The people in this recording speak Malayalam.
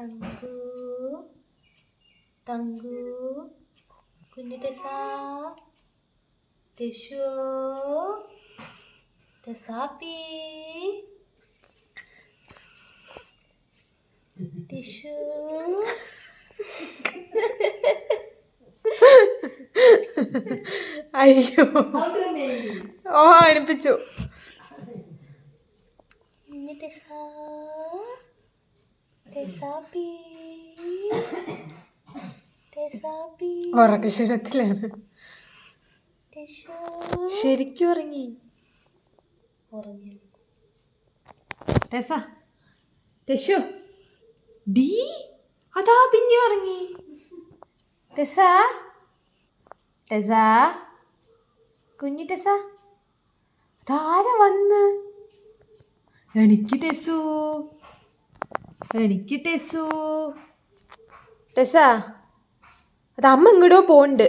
തങ്കു തങ്കു കുഞ്ഞു ടെസു ടെസാപ്പി ടിഷു അയ്യോ ഓ അടുപ്പിച്ചു. ഉറക്കക്ഷരത്തിലാണ്. ശരിക്കും ഉറങ്ങി. ടെസു ഡി അതാ പിന്നെ ഉറങ്ങി. ടെസ ടെസ കുഞ്ഞി ടെസ അതാരാ വന്ന്. എനിക്ക് ടെസു ടെസ അത് അമ്മ ഇങ്ങോട്ടോ പോണ്ട്.